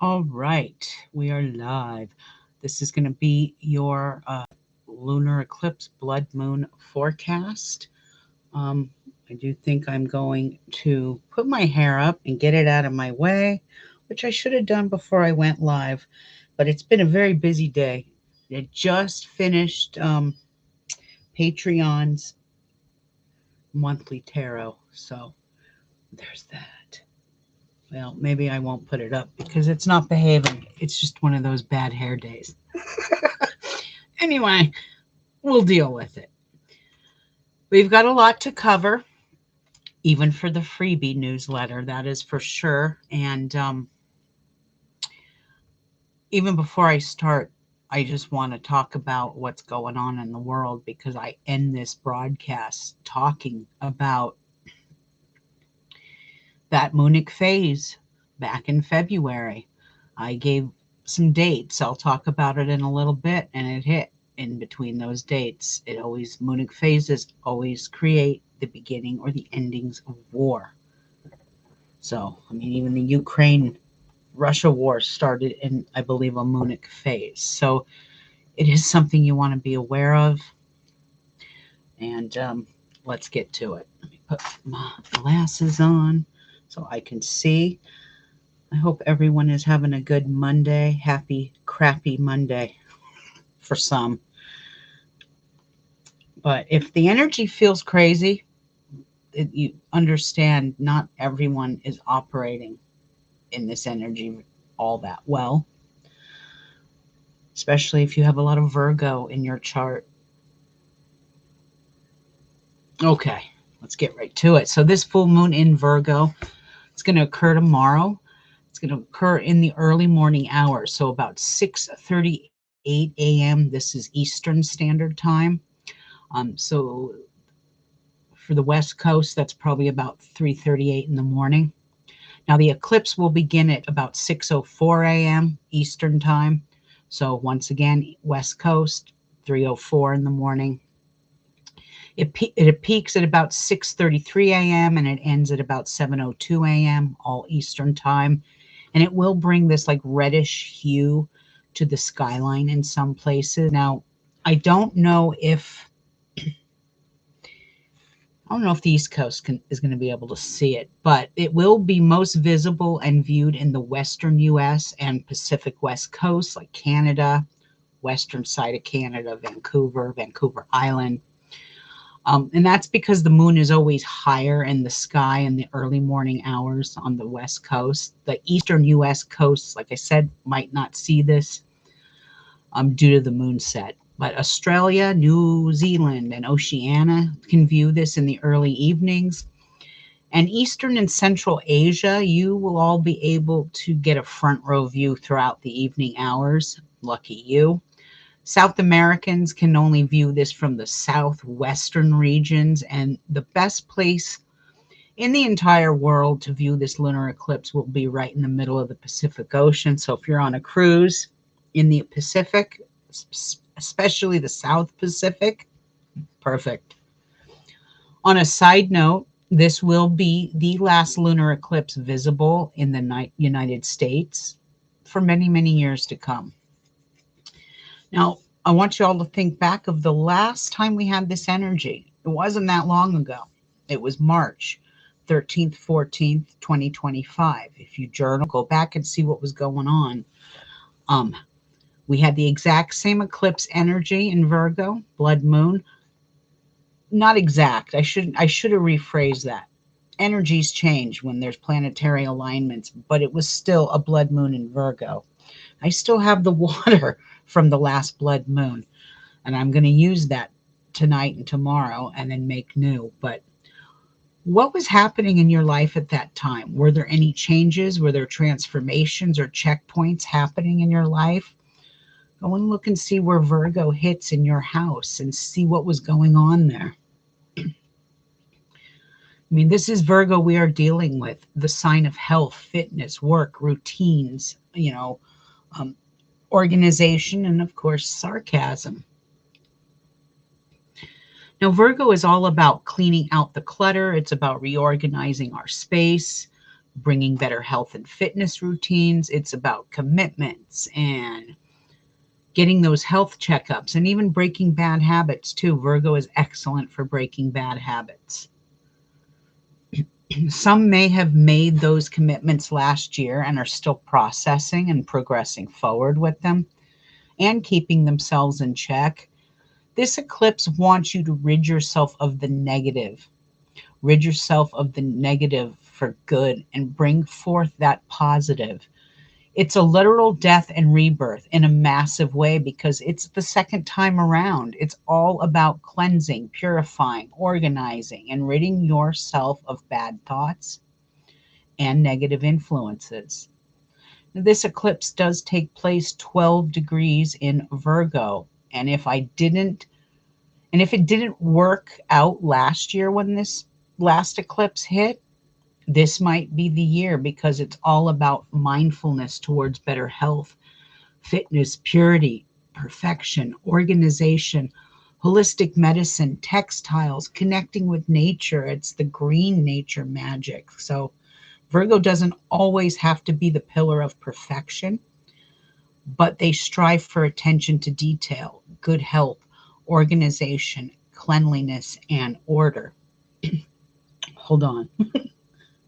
All right, we are live. This is going to be your lunar eclipse blood moon forecast. Um, I do think I'm going to put my hair up and get it out of my way, which I should have done before I went live, but it's been a very busy day. I just finished Patreon's monthly tarot, so there's that. Well, maybe I won't put it up because it's not behaving. It's just one of those bad hair days. Anyway, we'll deal with it. We've got a lot to cover, even for the freebie newsletter, that is for sure. And even before I start, I just want to talk about what's going on in the world because I end this broadcast talking about that moonic phase back in February. I gave some dates. I'll talk about it in a little bit, and it hit in between those dates. Moonic phases always create the beginning or the endings of war. So, I mean, even the Ukraine Russia war started in, I believe, a moonic phase. So it is something you want to be aware of. And let's get to it. Let me put my glasses on so I can see. I hope everyone is having a good Monday. Happy, crappy Monday for some. But if the energy feels crazy, you understand not everyone is operating in this energy all that well, especially if you have a lot of Virgo in your chart. Okay, let's get right to it. So this full moon in Virgo, it's going to occur tomorrow. It's going to occur in the early morning hours, so about 6:38 a.m. This is Eastern Standard Time. So for the West Coast, that's probably about 3:38 in the morning. Now the eclipse will begin at about 6:04 a.m. Eastern Time. So once again, West Coast, 3:04 in the morning. It peaks at about 6:33 a.m. and it ends at about 7:02 a.m. all Eastern Time. And it will bring this like reddish hue to the skyline in some places. Now, I don't know if the East Coast is going to be able to see it, but it will be most visible and viewed in the western U.S. and Pacific West Coast, like Canada, western side of Canada, Vancouver Island. And that's because the moon is always higher in the sky in the early morning hours on the West Coast. The eastern U.S. coasts, like I said, might not see this due to the moon set. But Australia, New Zealand, and Oceania can view this in the early evenings. And Eastern and Central Asia, you will all be able to get a front row view throughout the evening hours. Lucky you. South Americans can only view this from the southwestern regions, and the best place in the entire world to view this lunar eclipse will be right in the middle of the Pacific Ocean. So if you're on a cruise in the Pacific, especially the South Pacific, perfect. On a side note, this will be the last lunar eclipse visible in the United States for many, many years to come. Now, I want you all to think back of the last time we had this energy. It wasn't that long ago. It was March 13th, 14th, 2025. If you journal, go back and see what was going on. We had the exact same eclipse energy in Virgo, blood moon. Not exact. I should have rephrased that. Energies change when there's planetary alignments, but it was still a blood moon in Virgo. I still have the water from the last blood moon, and I'm going to use that tonight and tomorrow and then make new. But what was happening in your life at that time? Were there any changes? Were there transformations or checkpoints happening in your life? Go and look and see where Virgo hits in your house and see what was going on there. I mean, this is Virgo we are dealing with, the sign of health, fitness, work, routines, organization, and of course, sarcasm. Now, Virgo is all about cleaning out the clutter. It's about reorganizing our space, bringing better health and fitness routines. It's about commitments and getting those health checkups and even breaking bad habits too. Virgo is excellent for breaking bad habits. Some may have made those commitments last year and are still processing and progressing forward with them and keeping themselves in check. This eclipse wants you to rid yourself of the negative. Rid yourself of the negative for good and bring forth that positive. It's a literal death and rebirth in a massive way because it's the second time around. It's all about cleansing, purifying, organizing, and ridding yourself of bad thoughts and negative influences. This eclipse does take place 12 degrees in Virgo. And if it didn't work out last year when this last eclipse hit, this might be the year because it's all about mindfulness towards better health, fitness, purity, perfection, organization, holistic medicine, textiles, connecting with nature. It's the green nature magic. So Virgo doesn't always have to be the pillar of perfection, but they strive for attention to detail, good health, organization, cleanliness, and order. Hold on.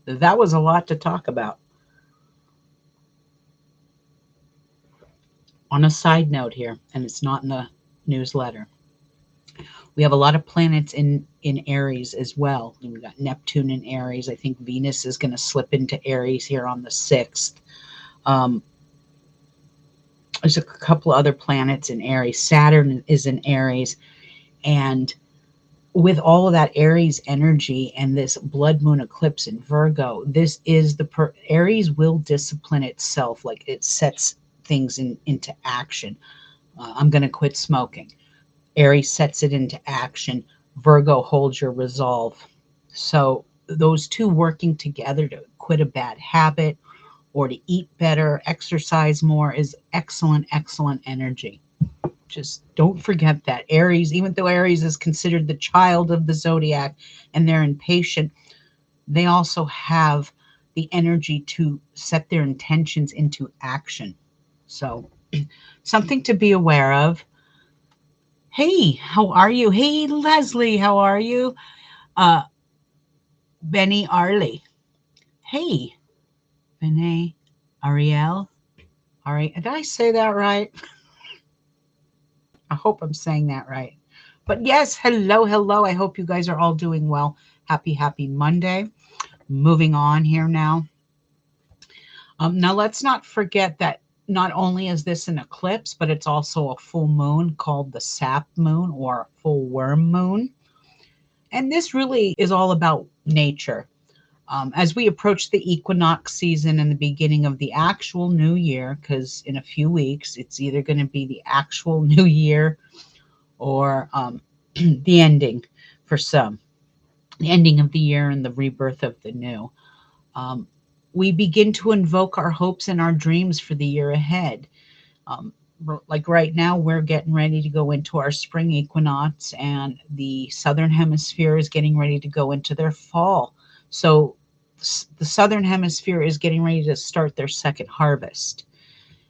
That was a lot to talk about. On a side note here, and it's not in the newsletter, we have a lot of planets in Aries as well. And we got Neptune in Aries. I think Venus is going to slip into Aries here on the 6th. There's a couple other planets in Aries. Saturn is in Aries. And with all of that Aries energy and this blood moon eclipse in Virgo, this is Aries will discipline itself. Like it sets things into action. I'm going to quit smoking. Aries sets it into action. Virgo holds your resolve. So those two working together to quit a bad habit or to eat better, exercise more is excellent, excellent energy. Just don't forget that. Aries, even though Aries is considered the child of the zodiac and they're impatient, they also have the energy to set their intentions into action. So something to be aware of. Hey, how are you? Hey, Leslie, how are you? Benny Arley. Hey, Benny Ariel. All right, did I say that right? I hope I'm saying that right. But yes, hello, hello. I hope you guys are all doing well. Happy, happy Monday. Moving on here now. Now, let's not forget that not only is this an eclipse, but it's also a full moon called the sap moon or full worm moon. And this really is all about nature. As we approach the equinox season and the beginning of the actual new year, because in a few weeks, it's either going to be the actual new year or the ending for some, the ending of the year and the rebirth of the new. We begin to invoke our hopes and our dreams for the year ahead. Like right now, we're getting ready to go into our spring equinox, and the southern hemisphere is getting ready to go into their fall. So the southern hemisphere is getting ready to start their second harvest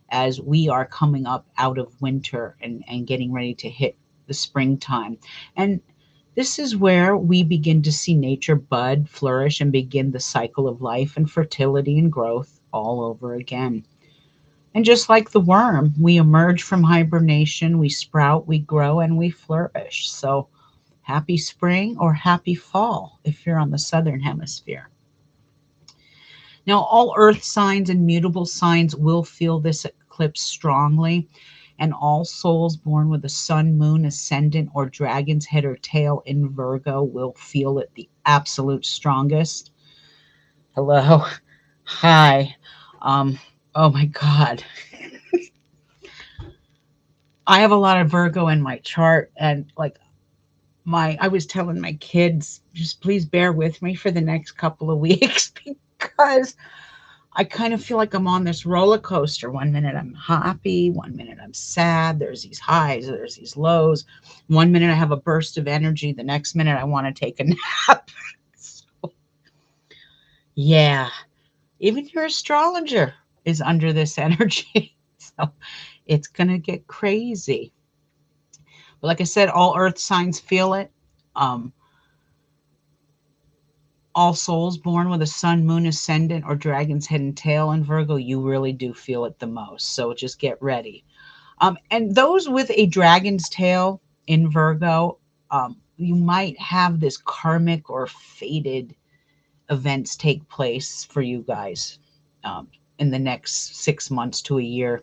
as we are coming up out of winter and getting ready to hit the springtime. And this is where we begin to see nature bud, flourish, and begin the cycle of life and fertility and growth all over again. And just like the worm, we emerge from hibernation, we sprout, we grow, and we flourish. So happy spring or happy fall if you're on the southern hemisphere. Now, all earth signs and mutable signs will feel this eclipse strongly, and all souls born with a sun, moon, ascendant, or dragon's head or tail in Virgo will feel it the absolute strongest. Hello. Hi. Oh my God. I have a lot of Virgo in my chart, and like I was telling my kids, just please bear with me for the next couple of weeks because I kind of feel like I'm on this roller coaster. One minute I'm happy, one minute I'm sad. There's these highs, there's these lows. One minute I have a burst of energy, the next minute I want to take a nap. So, yeah. Even your astrologer is under this energy. So it's going to get crazy. But like I said, all earth signs feel it. Um, all souls born with a sun, moon, ascendant, or dragon's head and tail in Virgo, you really do feel it the most. So just get ready. And those with a dragon's tail in Virgo, you might have this karmic or fated events take place for you guys in the next 6 months to a year.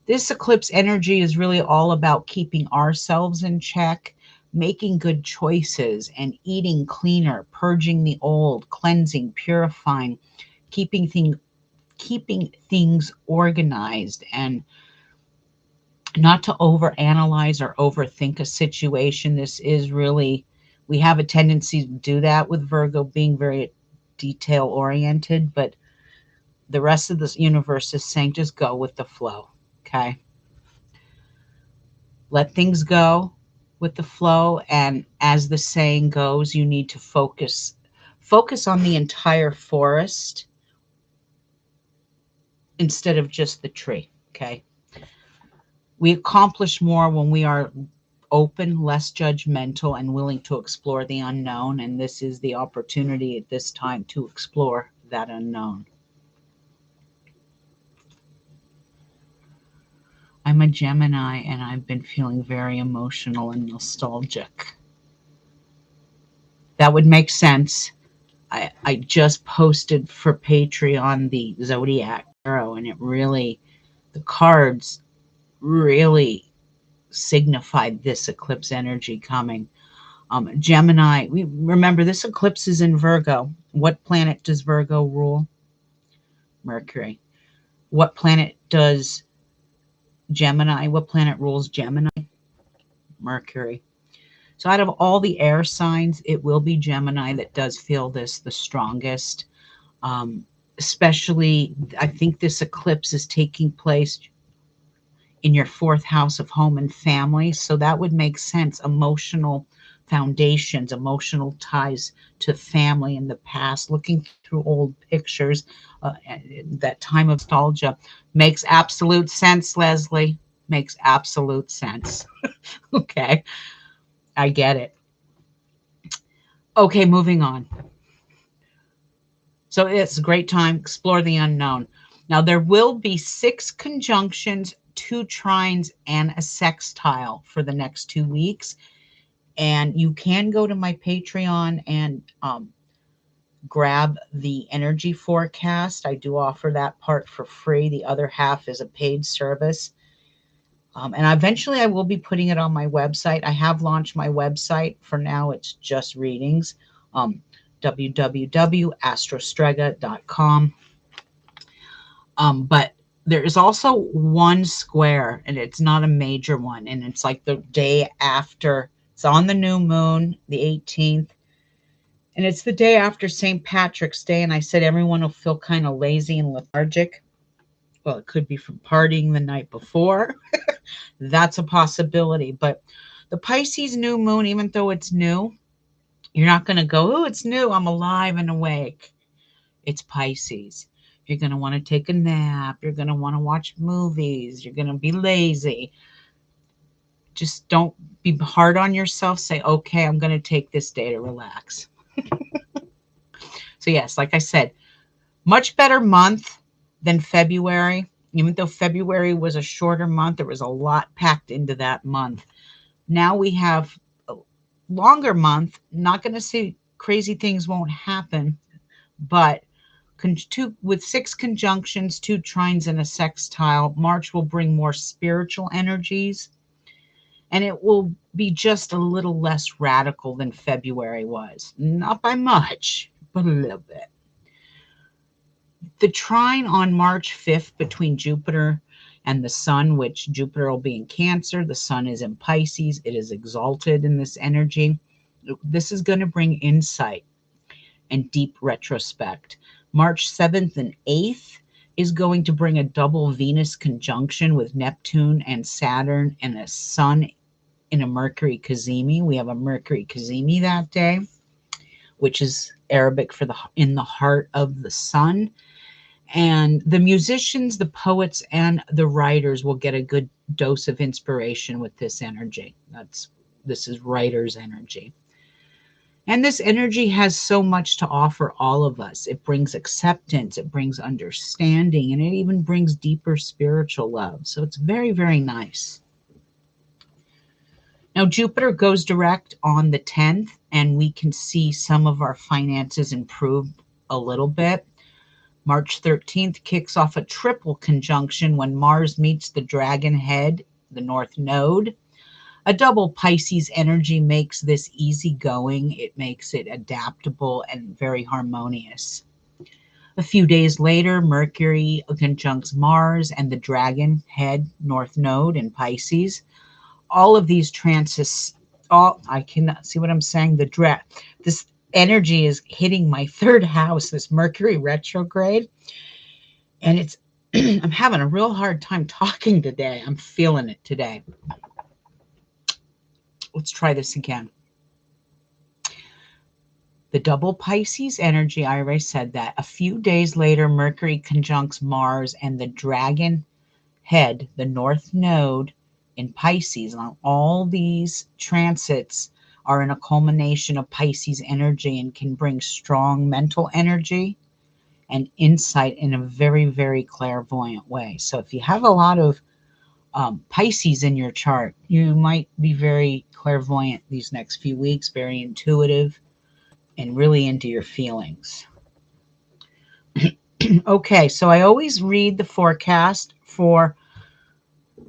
This eclipse energy is really all about keeping ourselves in check, making good choices, and eating cleaner, purging the old, cleansing, purifying, keeping things organized, and not to overanalyze or overthink a situation. This is really, we have a tendency to do that with Virgo being very detail oriented, but the rest of this universe is saying just go with the flow. Okay. Let things go with the flow. And as the saying goes, you need to focus on the entire forest instead of just the tree. Okay. We accomplish more when we are open, less judgmental, and willing to explore the unknown. And this is the opportunity at this time to explore that unknown. I'm a Gemini and I've been feeling very emotional and nostalgic. That would make sense. I just posted for Patreon the Zodiac Tarot, and it really, the cards really signified this eclipse energy coming. Gemini, we remember this eclipse is in Virgo. What planet does Virgo rule? Mercury. What planet does Gemini? What planet rules Gemini? Mercury. So out of all the air signs, it will be Gemini that does feel this the strongest. Especially, I think this eclipse is taking place in your fourth house of home and family. So that would make sense. Emotional foundations, emotional ties to family in the past, looking through old pictures, that time of nostalgia makes absolute sense, Leslie. Makes absolute sense. Okay. I get it. Okay, moving on. So it's a great time. Explore the unknown. Now, there will be 6 conjunctions, 2 trines, and a sextile for the next 2 weeks. And you can go to my Patreon and grab the energy forecast. I do offer that part for free. The other half is a paid service. And eventually I will be putting it on my website. I have launched my website. For now, it's just readings. www.astrostrega.com. But there is also one square, and it's not a major one. And it's like the day after. It's on the new moon, the 18th. And it's the day after St. Patrick's Day. And I said everyone will feel kind of lazy and lethargic. Well, it could be from partying the night before. That's a possibility. But the Pisces new moon, even though it's new, you're not going to go, oh, it's new, I'm alive and awake. It's Pisces. You're going to want to take a nap. You're going to want to watch movies. You're going to be lazy. Just don't be hard on yourself. Say, okay, I'm going to take this day to relax. So yes, like I said, much better month than February. Even though February was a shorter month, there was a lot packed into that month. Now we have a longer month. Not going to say crazy things won't happen, but with 6 conjunctions, 2 trines, and a sextile, March will bring more spiritual energies, and it will be just a little less radical than February was. Not by much, but a little bit. The trine on March 5th between Jupiter and the sun, which Jupiter will be in Cancer, the sun is in Pisces, it is exalted in this energy. This is going to bring insight and deep retrospect. March 7th and 8th is going to bring a double Venus conjunction with Neptune and Saturn and a sun in a Mercury Cazimi. We have a Mercury Cazimi that day, which is Arabic for in the heart of the sun. And the musicians, the poets, and the writers will get a good dose of inspiration with this energy. This is writer's energy. And this energy has so much to offer all of us. It brings acceptance, it brings understanding, and it even brings deeper spiritual love. So it's very, very nice. Now, Jupiter goes direct on the 10th, and we can see some of our finances improve a little bit. March 13th kicks off a triple conjunction when Mars meets the dragon head, the North Node. A double Pisces energy makes this easygoing. It makes it adaptable and very harmonious. A few days later, Mercury conjuncts Mars and the dragon head, North Node in Pisces. All of these transits, I cannot see what I'm saying. This energy is hitting my third house, this Mercury retrograde. And it's, I'm having a real hard time talking today. I'm feeling it today. Let's try this again. The double Pisces energy, I already said that. A few days later, Mercury conjuncts Mars and the dragon head, the North Node in Pisces. And all these transits are in a culmination of Pisces energy and can bring strong mental energy and insight in a very, very clairvoyant way. So if you have a lot of Pisces in your chart, you might be very clairvoyant these next few weeks, very intuitive, and really into your feelings. Okay, so I always read the forecast for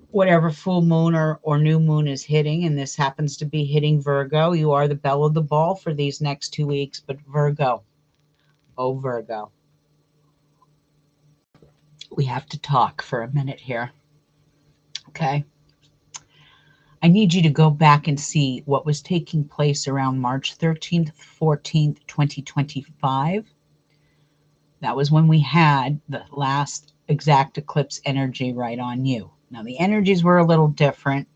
whatever full moon or new moon is hitting, and this happens to be hitting Virgo. You are the belle of the ball for these next 2 weeks, but Virgo, oh Virgo, we have to talk for a minute here, okay? I need you to go back and see what was taking place around March 13th, 14th, 2025. That was when we had the last exact eclipse energy right on you. Now, the energies were a little different,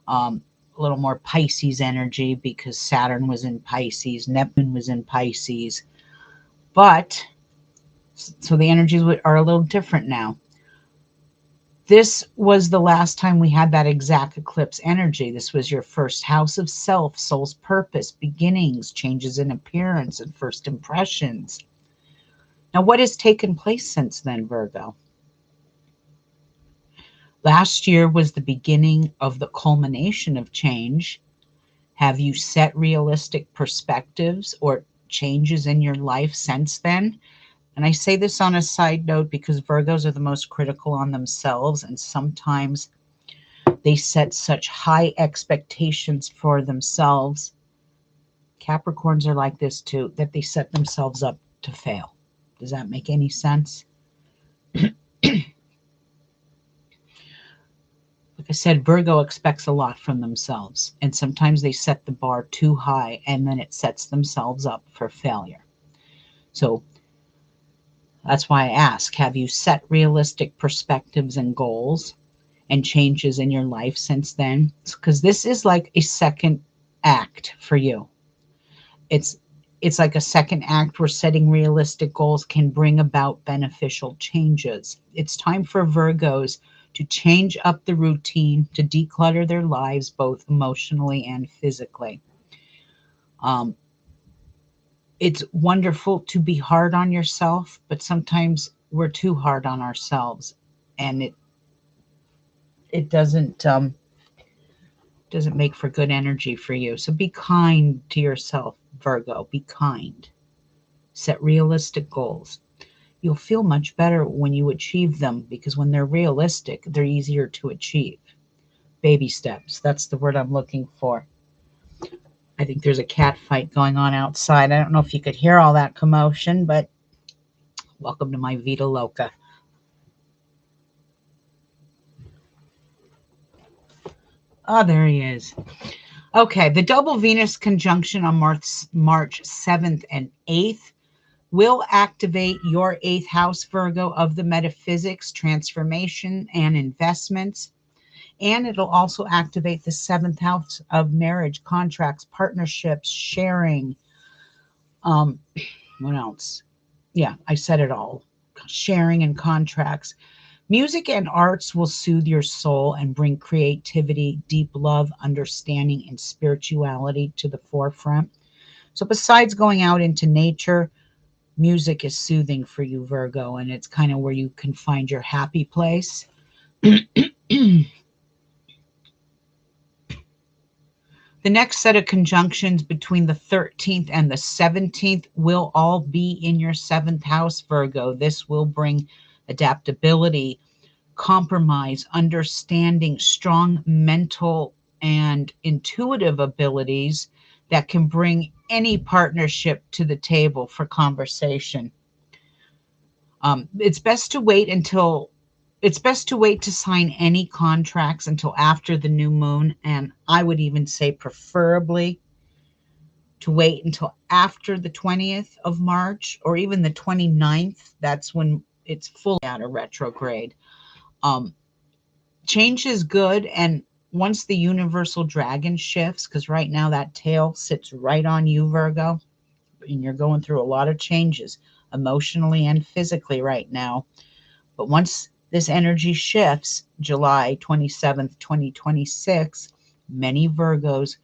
a little more Pisces energy because Saturn was in Pisces, Neptune was in Pisces. But, so the energies are a little different now. This was the last time we had that exact eclipse energy. This was your first house of self, soul's purpose, beginnings, changes in appearance, and first impressions. Now, what has taken place since then, Virgo? Last year was the beginning of the culmination of change. Have you set realistic perspectives or changes in your life since then? And I say this on a side note because Virgos are the most critical on themselves, and sometimes they set such high expectations for themselves. Capricorns are like this too, that they set themselves up to fail. Does that make any sense? Like I said, Virgo expects a lot from themselves, and sometimes they set the bar too high, and then it sets themselves up for failure. So that's why I ask, have you set realistic perspectives and goals and changes in your life since then? Because this is like a second act for you. It's like a second act where setting realistic goals can bring about beneficial changes. It's time for Virgos to change up the routine, to declutter their lives, both emotionally and physically. It's wonderful to be hard on yourself, but sometimes we're too hard on ourselves, and it doesn't make for good energy for you. So be kind to yourself, Virgo. Be kind. Set realistic goals. You'll feel much better when you achieve them, because when they're realistic, they're easier to achieve. Baby steps. That's the word I'm looking for. I think there's a cat fight going on outside. I don't know if you could hear all that commotion, but welcome to my Vita Loca. Oh, there he is. Okay, the double Venus conjunction on March 7th and 8th will activate your 8th house, Virgo, of the metaphysics, transformation, and investments. And it'll also activate the 7th house of marriage, contracts, partnerships, sharing. What else? Yeah, I said it all. sharing and contracts. Music and arts will soothe your soul and bring creativity, deep love, understanding, and spirituality to the forefront. So, besides going out into nature, music is soothing for you, Virgo, and it's kind of where you can find your happy place. The next set of conjunctions between the 13th and the 17th will all be in your 7th house, Virgo. This will bring adaptability, compromise, understanding, strong mental and intuitive abilities that can bring any partnership to the table for conversation. It's best to wait to sign any contracts until after the new moon. And I would even say preferably to wait until after the 20th of March or even the 29th. That's when it's fully out of retrograde. Change is good. And once the universal dragon shifts, because right now that tail sits right on you, Virgo, and you're going through a lot of changes emotionally and physically right now. But once this energy shifts, July 27th, 2026, many Virgos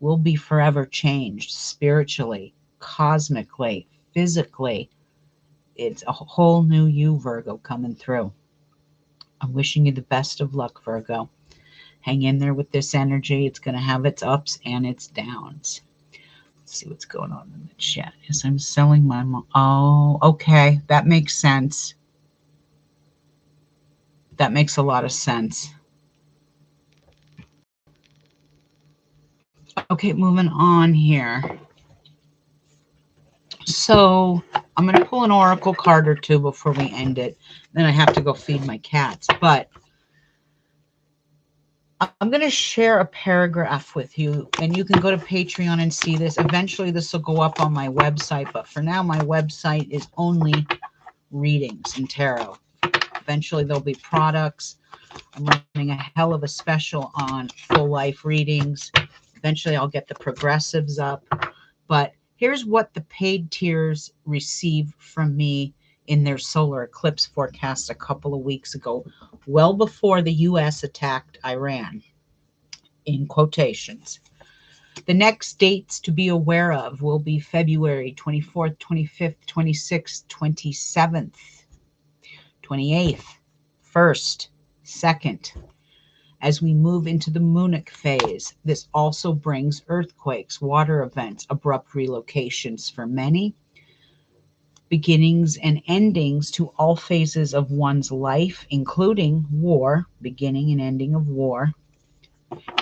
will be forever changed spiritually, cosmically, physically. It's a whole new you, Virgo, coming through. I'm wishing you the best of luck, Virgo. Hang in there with this energy. It's going to have its ups and its downs. Let's see what's going on in the chat. Yes, I'm selling my oh, okay. That makes sense. That makes a lot of sense. Okay, moving on here. So I'm going to pull an oracle card or two before we end it. Then I have to go feed my cats. But I'm going to share a paragraph with you, and you can go to Patreon and see this. Eventually, this will go up on my website, but for now, my website is only readings and tarot. Eventually, there'll be products. I'm running a hell of a special on full life readings. Eventually, I'll get the progressives up. But here's what the paid tiers received from me in their solar eclipse forecast a couple of weeks ago, well before the U.S. attacked Iran, in quotations. The next dates to be aware of will be February 24th, 25th, 26th, 27th, 28th, 1st, 2nd. As we move into the Munich phase, this also brings earthquakes, water events, abrupt relocations for many, beginnings and endings to all phases of one's life, including war, beginning and ending of war.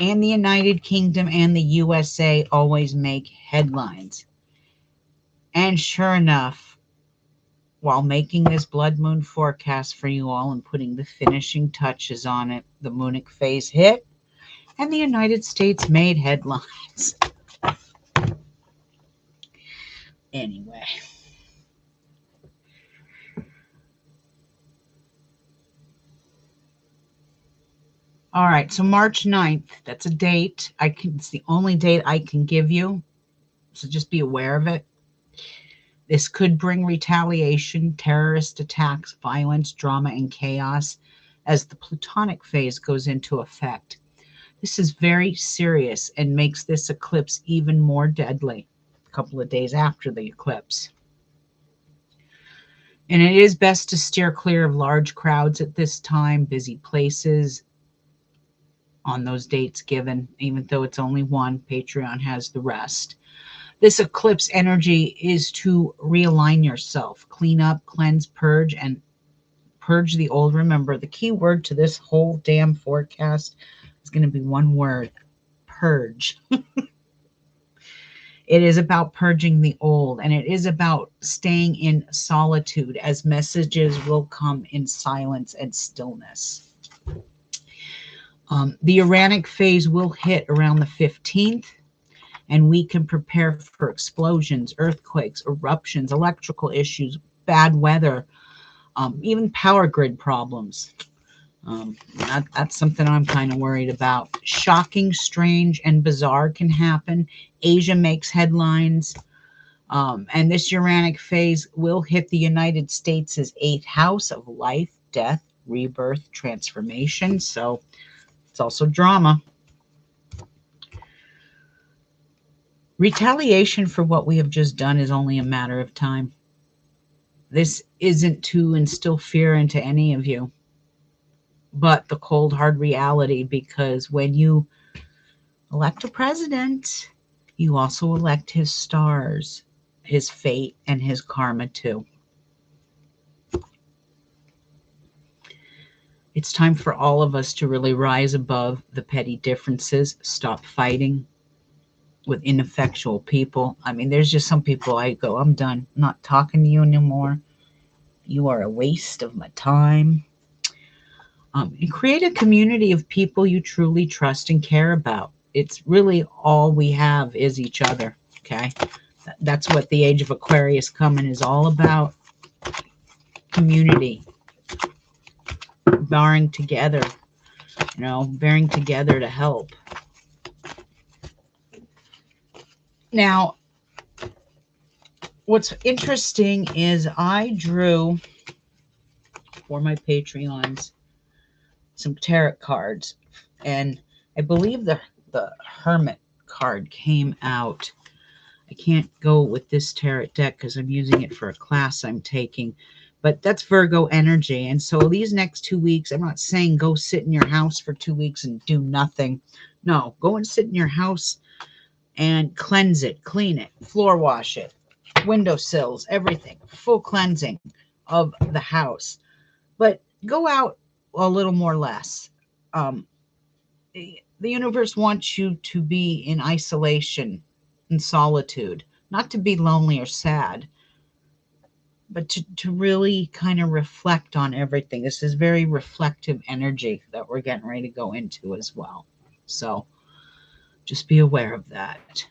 And the United Kingdom and the USA always make headlines. And sure enough, while making this blood moon forecast for you all and putting the finishing touches on it, the Munich phase hit and the United States made headlines. Anyway. All right, so March 9th, that's a date. It's the only date I can give you, so just be aware of it. This could bring retaliation, terrorist attacks, violence, drama, and chaos as the Plutonic phase goes into effect. This is very serious and makes this eclipse even more deadly a couple of days after the eclipse. And it is best to steer clear of large crowds at this time, busy places on those dates given, even though it's only one. Patreon has the rest. This eclipse energy is to realign yourself, clean up, cleanse, purge, and purge the old. Remember, the key word to this whole damn forecast is going to be one word: purge. It is about purging the old, and it is about staying in solitude, as messages will come in silence and stillness. The Uranic phase will hit around the 15th, and we can prepare for explosions, earthquakes, eruptions, electrical issues, bad weather, even power grid problems. That's something I'm kind of worried about. Shocking, strange, and bizarre can happen. Asia makes headlines. And this Uranic phase will hit the United States' 8th house of life, death, rebirth, transformation. So it's also drama. Retaliation for what we have just done is only a matter of time. This isn't to instill fear into any of you, but the cold, hard reality, because when you elect a president, you also elect his stars, his fate, and his karma too. It's time for all of us to really rise above the petty differences, stop fighting with ineffectual people. I mean, there's just some people I go, I'm done. I'm not talking to you anymore. You are a waste of my time. And create a community of people you truly trust and care about. It's really all we have is each other. Okay. That's what the age of Aquarius coming is all about. Community. Bearing together. Bearing together to help. Now, what's interesting is I drew for my Patreons some tarot cards, and I believe the Hermit card came out. I can't go with this tarot deck because I'm using it for a class I'm taking, but that's Virgo energy. And so these next 2 weeks, I'm not saying go sit in your house for 2 weeks and do nothing. No, go and sit in your house and cleanse it, clean it, floor wash it, windowsills, everything, full cleansing of the house. But go out a little more less. The universe wants you to be in isolation and solitude, not to be lonely or sad, but to really kind of reflect on everything. This is very reflective energy that we're getting ready to go into as well. So just be aware of that.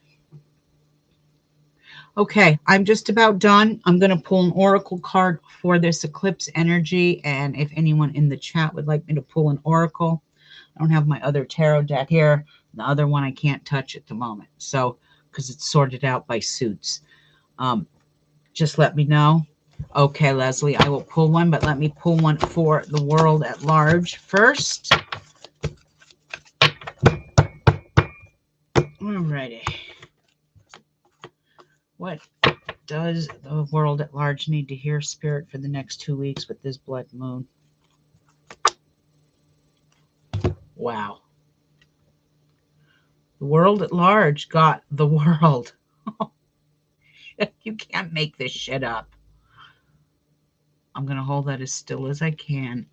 Okay, I'm just about done. I'm going to pull an oracle card for this eclipse energy. And if anyone in the chat would like me to pull an oracle, I don't have my other tarot deck here. The other one I can't touch at the moment. So, because it's sorted out by suits. Just let me know. Okay, Leslie, I will pull one, but let me pull one for the world at large first. Alrighty. What does the world at large need to hear, Spirit, for the next 2 weeks with this blood moon? Wow. The world at large got the world. You can't make this shit up. I'm going to hold that as still as I can.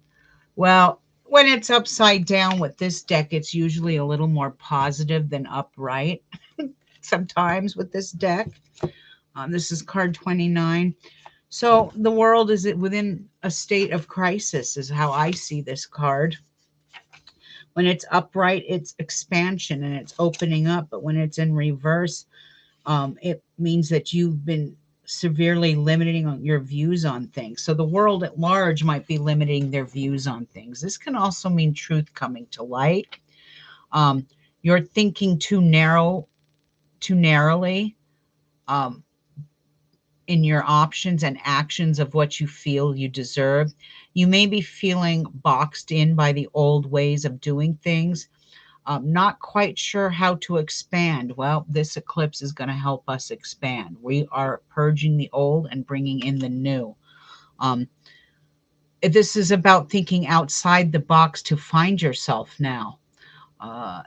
Well, when it's upside down with this deck, it's usually a little more positive than upright. Sometimes with this deck. This is card 29. So the world is within a state of crisis is how I see this card. When it's upright, it's expansion and it's opening up. But when it's in reverse, it means that you've been severely limiting on your views on things. So the world at large might be limiting their views on things. This can also mean truth coming to light. You're thinking too narrowly in your options and actions of what you feel you deserve. You may be feeling boxed in by the old ways of doing things. Not quite sure how to expand. Well, this eclipse is going to help us expand. We are purging the old and bringing in the new. This is about thinking outside the box to find yourself now.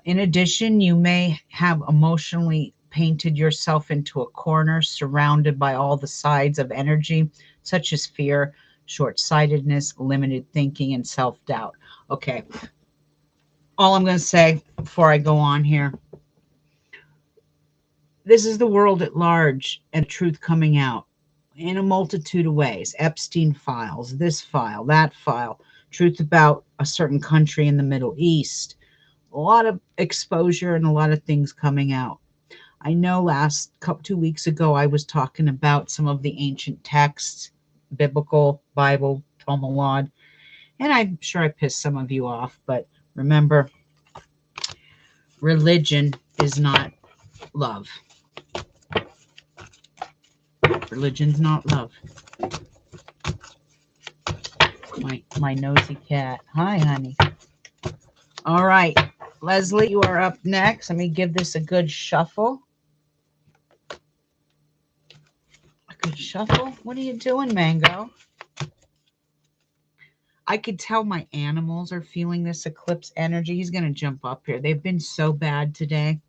In addition, you may have emotionally painted yourself into a corner surrounded by all the sides of energy, such as fear, short-sightedness, limited thinking, and self-doubt. Okay. All I'm going to say before I go on here, this is the world at large and truth coming out in a multitude of ways. Epstein files, this file, that file, truth about a certain country in the Middle East, a lot of exposure and a lot of things coming out. I know 2 weeks ago, I was talking about some of the ancient texts, biblical, Bible, Talmud, and I'm sure I pissed some of you off, but remember, religion is not love. Religion's not love. My nosy cat. Hi, honey. All right, Leslie, you are up next. Let me give this a good shuffle. A good shuffle? What are you doing, Mango? I could tell my animals are feeling this eclipse energy. He's going to jump up here. They've been so bad today.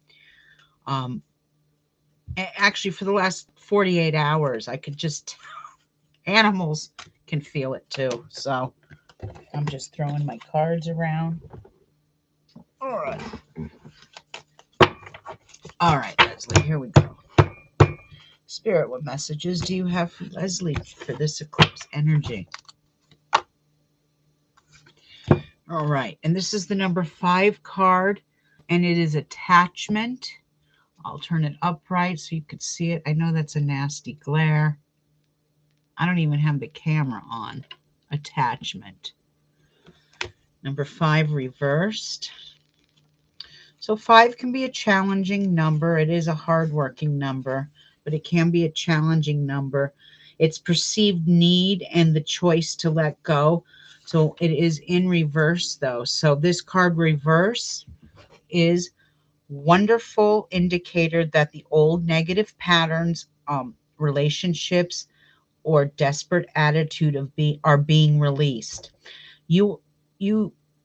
Actually, for the last 48 hours, I could just, animals can feel it too. So I'm just throwing my cards around. All right. All right, Leslie, here we go. Spirit, what messages do you have for Leslie for this eclipse energy? All right, and this is the number 5 card, and it is attachment. I'll turn it upright so you could see it. I know that's a nasty glare. I don't even have the camera on. Attachment. Number 5 reversed. So 5 can be a challenging number. It is a hardworking number, but it can be a challenging number. It's perceived need and the choice to let go. So it is in reverse though. So this card reverse is wonderful indicator that the old negative patterns, relationships, or desperate attitude are being released. You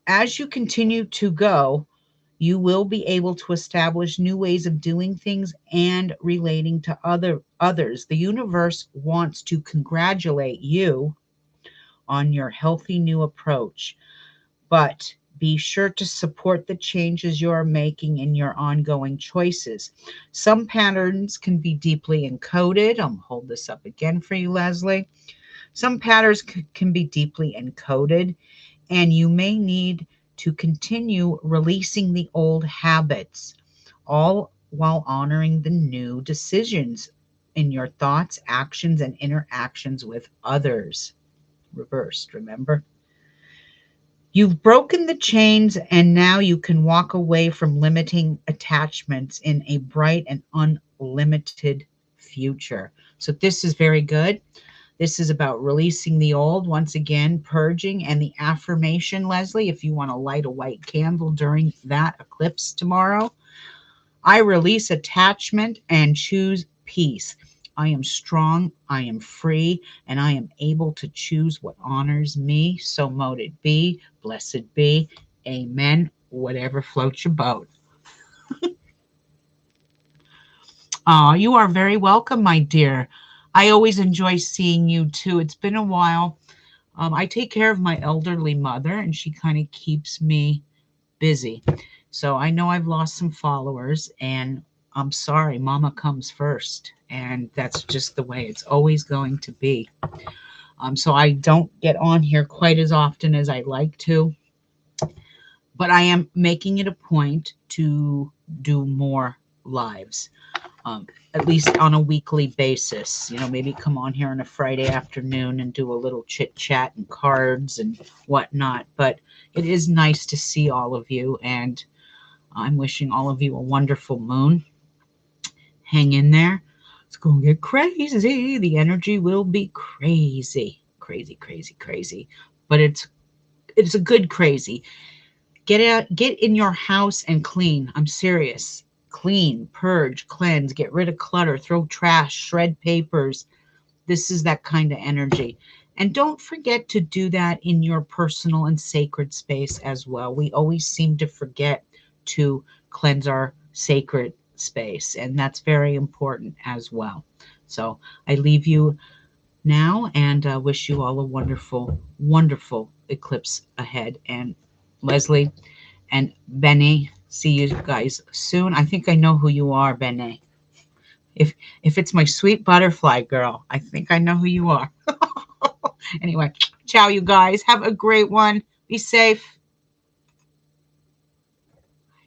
as you continue to go, you will be able to establish new ways of doing things and relating to others. The universe wants to congratulate you on your healthy new approach, but be sure to support the changes you are making in your ongoing choices. Some patterns can be deeply encoded. I'll hold this up again for you, Leslie. Some patterns can be deeply encoded, and you may need to continue releasing the old habits, all while honoring the new decisions in your thoughts, actions, and interactions with others. Reversed, remember? You've broken the chains, and now you can walk away from limiting attachments in a bright and unlimited future. So this is very good. This is about releasing the old, once again, purging, and the affirmation, Leslie, if you want to light a white candle during that eclipse tomorrow. I release attachment and choose peace. I am strong, I am free, and I am able to choose what honors me. So mote it be, blessed be, amen, whatever floats your boat. You are very welcome, my dear. I always enjoy seeing you too. It's been a while. I take care of my elderly mother, and she kind of keeps me busy. So I know I've lost some followers, and I'm sorry, Mama comes first. And that's just the way it's always going to be. So I don't get on here quite as often as I'd like to. But I am making it a point to do more lives. At least on a weekly basis, maybe come on here on a Friday afternoon and do a little chit chat and cards and whatnot. But it is nice to see all of you, and I'm wishing all of you a wonderful moon. Hang in there. It's going to get crazy. The energy will be crazy, crazy, crazy, crazy. But it's a good crazy. Get in your house and clean. I'm serious. Clean, purge, cleanse, get rid of clutter, throw trash, shred papers. This is that kind of energy. And don't forget to do that in your personal and sacred space as well. We always seem to forget to cleanse our sacred space, and that's very important as well. So I leave you now and wish you all a wonderful, wonderful eclipse ahead. And Leslie and Benny, see you guys soon. I think I know who you are, Benny. If it's my sweet butterfly girl, I think I know who you are. Anyway, ciao, you guys. Have a great one. Be safe.